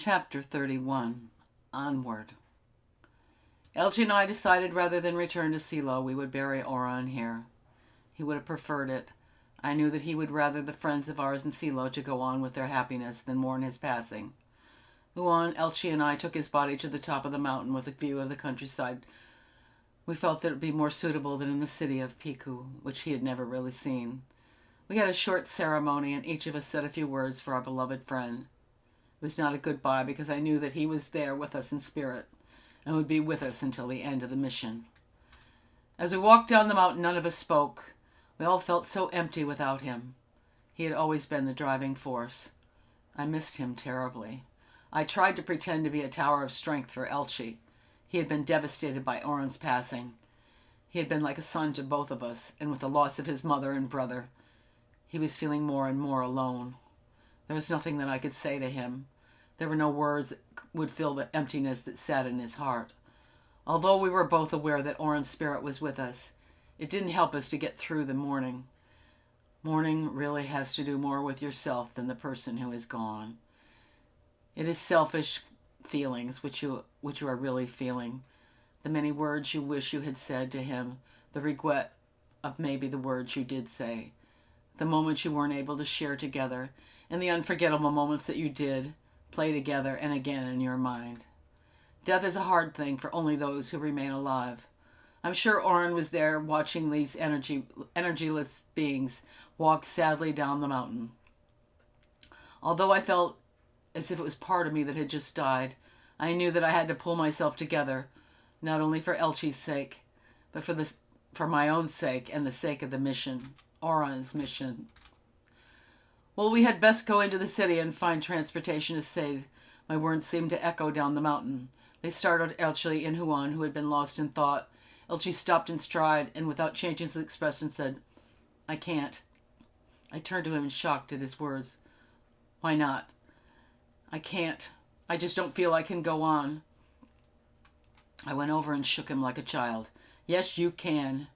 Chapter 31. Onward. Elchie and I decided rather than return to Silo, we would bury Oran here. He would have preferred it. I knew that he would rather the friends of ours in Silo to go on with their happiness than mourn his passing. Huon, Elchie, and I took his body to the top of the mountain with a view of the countryside. We felt that it would be more suitable than in the city of Piku, which he had never really seen. We had a short ceremony, and each of us said a few words for our beloved friend. It was not a goodbye, because I knew that he was there with us in spirit and would be with us until the end of the mission. As we walked down the mountain, none of us spoke. We all felt so empty without him. He had always been the driving force. I missed him terribly. I tried to pretend to be a tower of strength for Elchie. He had been devastated by Oran's passing. He had been like a son to both of us, and with the loss of his mother and brother, he was feeling more and more alone. There was nothing that I could say to him. There were no words that would fill the emptiness that sat in his heart. Although we were both aware that Oran's spirit was with us, it didn't help us to get through the mourning. Mourning really has to do more with yourself than the person who is gone. It is selfish feelings which you are really feeling. The many words you wish you had said to him, the regret of maybe the words you did say, the moments you weren't able to share together, and the unforgettable moments that you did play together and again in your mind. Death is a hard thing for only those who remain alive. I'm sure Oran was there watching these energyless beings walk sadly down the mountain. Although I felt as if it was part of me that had just died, I knew that I had to pull myself together, not only for Elchie's sake, but for my own sake and the sake of the mission, Oran's mission. Well, we had best go into the city and find transportation to save. My words seemed to echo down the mountain. They startled Elchie and Huon, who had been lost in thought. Elchie stopped in stride and, without changing his expression, said, "I can't." I turned to him shocked at his words. "Why not?" "I can't. I just don't feel I can go on." I went over and shook him like a child. "Yes, you can.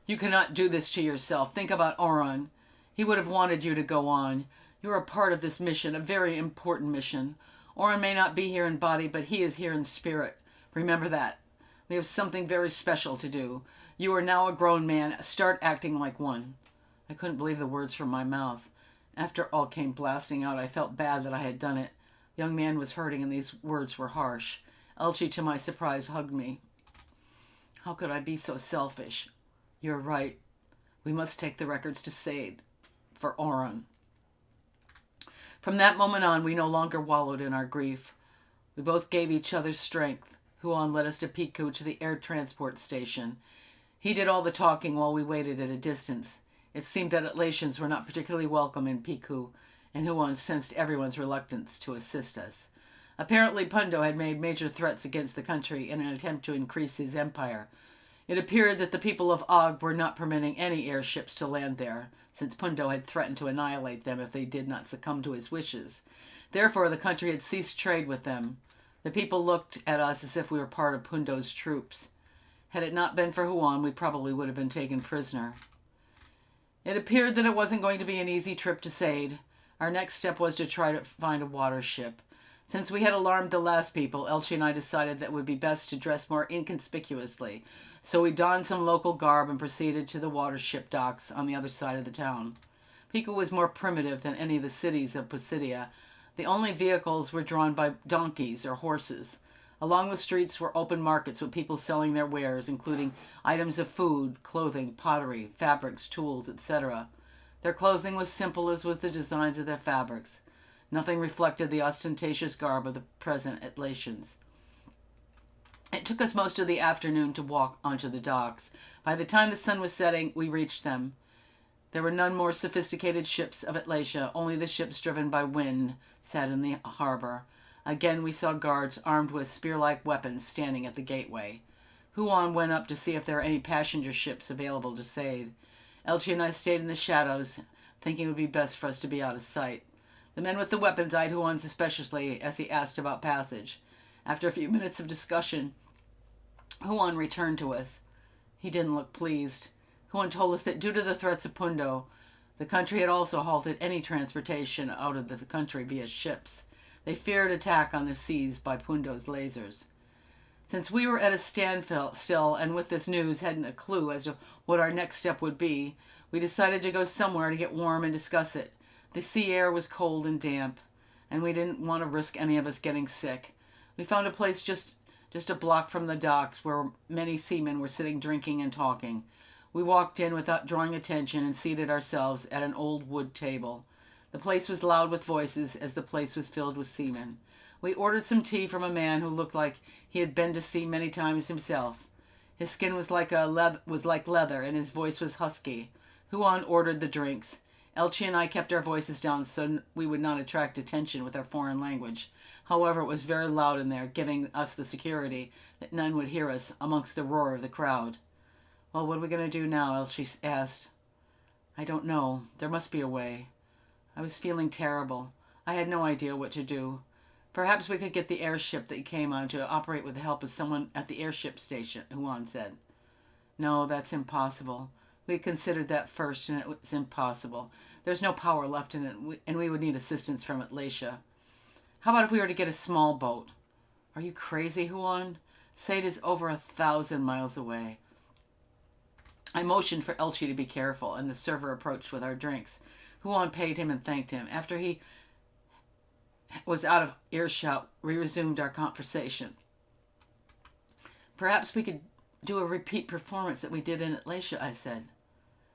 You cannot do this to yourself. Think about Oran. He would have wanted you to go on. You are a part of this mission, a very important mission. Oran may not be here in body, but he is here in spirit. Remember that. We have something very special to do. You are now a grown man. Start acting like one." I couldn't believe the words from my mouth. After all came blasting out, I felt bad that I had done it. The young man was hurting, and these words were harsh. Elchie, to my surprise, hugged me. "How could I be so selfish? You're right. We must take the records to Sade for Oran." From that moment on, we no longer wallowed in our grief. We both gave each other strength. Huon led us to Piku, to the air transport station. He did all the talking while we waited at a distance. It seemed that ATLATIans were not particularly welcome in Piku, and Huon sensed everyone's reluctance to assist us. Apparently, Pundo had made major threats against the country in an attempt to increase his empire. It appeared that the people of Og were not permitting any airships to land there, since Pundo had threatened to annihilate them if they did not succumb to his wishes. Therefore, the country had ceased trade with them. The people looked at us as if we were part of Pundo's troops. Had it not been for Huon, we probably would have been taken prisoner. It appeared that it wasn't going to be an easy trip to Sade. Our next step was to try to find a water ship. Since we had alarmed the last people, Elchie and I decided that it would be best to dress more inconspicuously. So we donned some local garb and proceeded to the water ship docks on the other side of the town. Piku was more primitive than any of the cities of Pisidia. The only vehicles were drawn by donkeys or horses. Along the streets were open markets with people selling their wares, including items of food, clothing, pottery, fabrics, tools, etc. Their clothing was simple, as was the designs of their fabrics. Nothing reflected the ostentatious garb of the present ATLATIans. It took us most of the afternoon to walk onto the docks. By the time the sun was setting, we reached them. There were none more sophisticated ships of ATLATIA, only the ships driven by wind sat in the harbor. Again we saw guards armed with spear-like weapons standing at the gateway. Huon went up to see if there were any passenger ships available to Sade. Elchie and I stayed in the shadows, thinking it would be best for us to be out of sight. The men with the weapons eyed Huon suspiciously as he asked about passage. After a few minutes of discussion, Huon returned to us. He didn't look pleased. Huon told us that due to the threats of Pundo, the country had also halted any transportation out of the country via ships. They feared attack on the seas by Pundo's lasers. Since we were at a standstill and with this news hadn't a clue as to what our next step would be, we decided to go somewhere to get warm and discuss it. The sea air was cold and damp, and we didn't want to risk any of us getting sick. We found a place just a block from the docks where many seamen were sitting drinking and talking. We walked in without drawing attention and seated ourselves at an old wood table. The place was loud with voices as the place was filled with seamen. We ordered some tea from a man who looked like he had been to sea many times himself. His skin was like leather and his voice was husky. Huon ordered the drinks. Elchie and I kept our voices down so we would not attract attention with our foreign language. However, it was very loud in there, giving us the security that none would hear us amongst the roar of the crowd. "Well, what are we going to do now?" Elchie asked. "I don't know. There must be a way." I was feeling terrible. I had no idea what to do. "Perhaps we could get the airship that you came on to operate with the help of someone at the airship station," Huon said. "No, that's impossible. We considered that first, and it was impossible. There's no power left in it, and we would need assistance from ATLATIA. How about if we were to get a small boat?" "Are you crazy, Huon? Sade is over 1,000 miles away." I motioned for Elchie to be careful, and the server approached with our drinks. Huon paid him and thanked him. After he was out of earshot, we resumed our conversation. "Perhaps we could do a repeat performance that we did in ATLATIA," I said.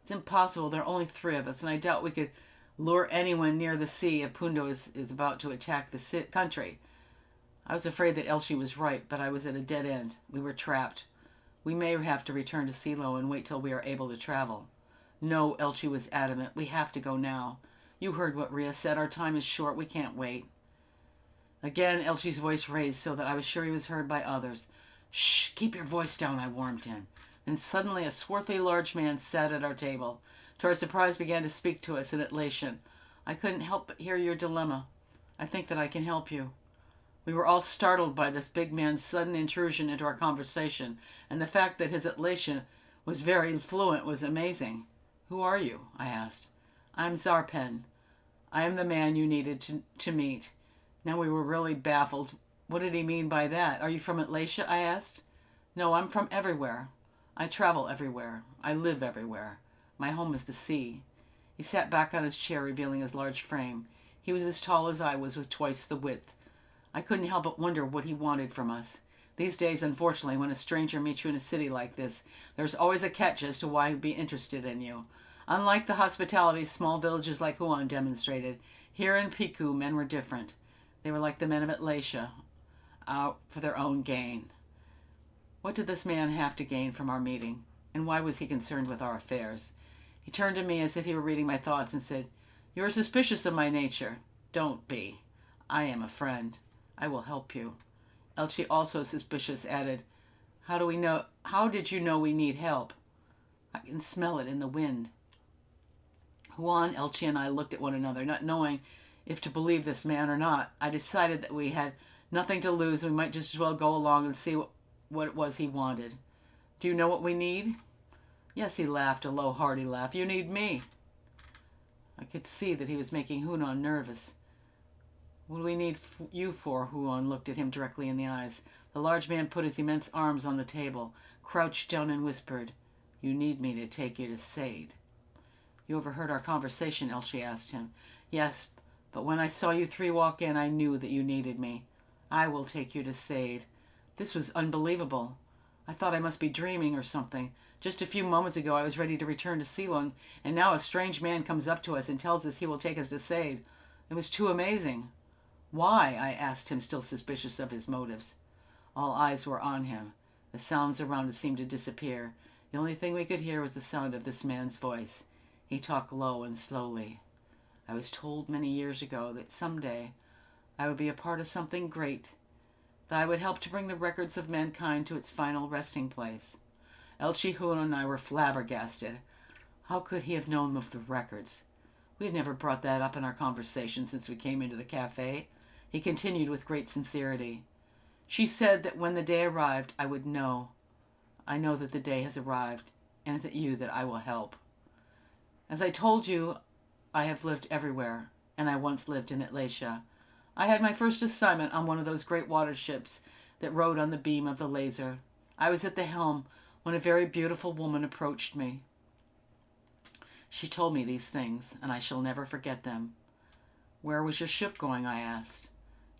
"It's impossible. There are only 3 of us, and I doubt we could lure anyone near the sea if Pundo is about to attack the country." I was afraid that Elchie was right, but I was at a dead end. We were trapped. "We may have to return to Silo and wait till we are able to travel." "No," Elchie was adamant. "We have to go now. You heard what Rhea said. Our time is short. We can't wait." Again, Elchie's voice raised so that I was sure he was heard by others. "Shh! Keep your voice down," I warned him. Then suddenly a swarthy large man sat at our table. To our surprise, began to speak to us in ATLATIan. "I couldn't help but hear your dilemma. I think that I can help you." We were all startled by this big man's sudden intrusion into our conversation, and the fact that his ATLATIan was very fluent was amazing. "Who are you?" I asked. "I'm Zarpen. I am the man you needed to meet." Now we were really baffled. What did he mean by that? "Are you from ATLATIA?" I asked. "No, I'm from everywhere. I travel everywhere. I live everywhere. My home is the sea." He sat back on his chair, revealing his large frame. He was as tall as I was, with twice the width. I couldn't help but wonder what he wanted from us. These days, unfortunately, when a stranger meets you in a city like this, there's always a catch as to why he'd be interested in you. Unlike the hospitality small villages like Huon demonstrated, here in Piku men were different. They were like the men of ATLATIA, out for their own gain. What did this man have to gain from our meeting, and why was he concerned with our affairs? He turned to me as if he were reading my thoughts and said, "You are suspicious of my nature. Don't be. I am a friend. I will help you." Elchie, also suspicious, added, How did you know we need help?" "I can smell it in the wind." Huon, Elchie, and I looked at one another, not knowing if to believe this man or not. I decided that we had nothing to lose, and we might just as well go along and see what it was he wanted. "Do you know what we need?" "Yes," he laughed, a low, hearty laugh. "You need me." I could see that he was making Huon nervous. "What do we need you for?" Huon looked at him directly in the eyes. The large man put his immense arms on the table, crouched down, and whispered, "You need me to take you to Sade." "You overheard our conversation?" Elchie asked him. "Yes, but when I saw you 3 walk in, I knew that you needed me. I will take you to Sade." This was unbelievable. I thought I must be dreaming or something. Just a few moments ago I was ready to return to Ceylon, and now a strange man comes up to us and tells us he will take us to Sade. It was too amazing. "Why?" I asked him, still suspicious of his motives. All eyes were on him. The sounds around us seemed to disappear. The only thing we could hear was the sound of this man's voice. He talked low and slowly. "I was told many years ago that someday I would be a part of something great, that I would help to bring the records of mankind to its final resting place." Elchie, Huon, and I were flabbergasted. How could he have known of the records? We had never brought that up in our conversation since we came into the cafe. He continued with great sincerity. "She said that when the day arrived, I would know. I know that the day has arrived, and it's at you that I will help. As I told you, I have lived everywhere, and I once lived in ATLATIA. I had my first assignment on one of those great water ships that rode on the beam of the laser. I was at the helm when a very beautiful woman approached me. She told me these things, and I shall never forget them. "Where was your ship going?" I asked.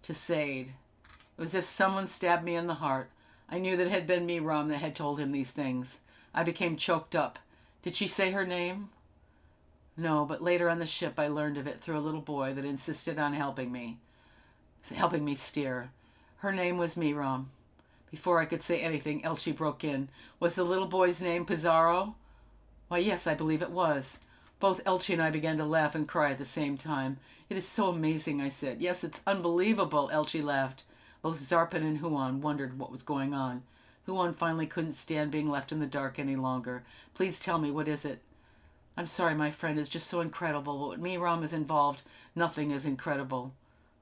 "To Sade." It was as if someone stabbed me in the heart. I knew that it had been Miram that had told him these things. I became choked up. Did she say her name? No, but later on the ship I learned of it through a little boy that insisted on helping me steer. Her name was Miram. Before I could say anything, Elchie broke in. "Was the little boy's name Pizarro?" "Why, yes, I believe it was." Both Elchie and I began to laugh and cry at the same time. "It is so amazing," I said. "Yes, it's unbelievable," Elchie laughed. Both Zarpin and Huon wondered what was going on. Huon finally couldn't stand being left in the dark any longer. "Please tell me, what is it?" "I'm sorry, my friend. It's just so incredible. But when Miram is involved, nothing is incredible."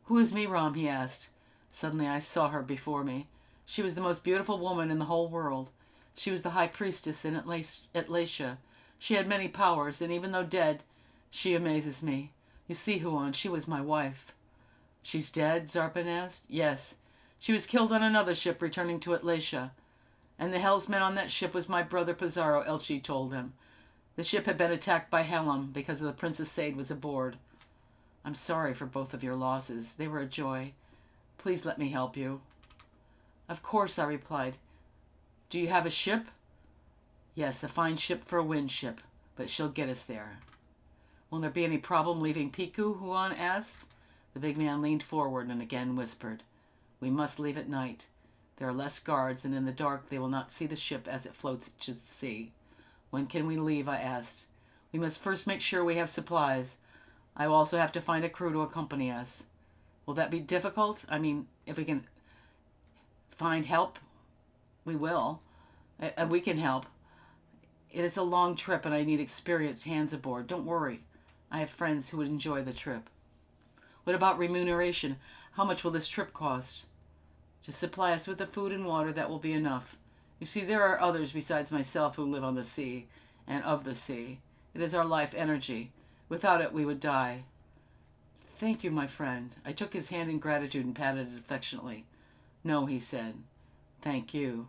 "Who is Miram?" he asked. Suddenly I saw her before me. She was the most beautiful woman in the whole world. She was the high priestess in ATLATIA. She had many powers, and even though dead, she amazes me. You see, Huon, she was my wife." "She's dead?" Zarpin asked. "Yes. She was killed on another ship returning to ATLATIA. And the helmsman on that ship was my brother Pizarro," Elchie told him. "The ship had been attacked by Helm because the Princess Sade was aboard." "I'm sorry for both of your losses. They were a joy. Please let me help you." "Of course," I replied. "Do you have a ship?" "Yes, a fine ship for a wind ship, but she'll get us there." "Will there be any problem leaving Piku?" Huon asked. The big man leaned forward and again whispered, "We must leave at night. There are less guards, and in the dark they will not see the ship as it floats to the sea." "When can we leave?" I asked. "We must first make sure we have supplies. I will also have to find a crew to accompany us." "Will that be difficult? I mean, if we can find help, we will. And we can help. It is a long trip and I need experienced hands aboard. Don't worry. I have friends who would enjoy the trip." "What about remuneration? How much will this trip cost?" "Just supply us with the food and water. That will be enough. You see, there are others besides myself who live on the sea and of the sea. It is our life energy. Without it, we would die." "Thank you, my friend." I took his hand in gratitude and patted it affectionately. "No," he said. "Thank you."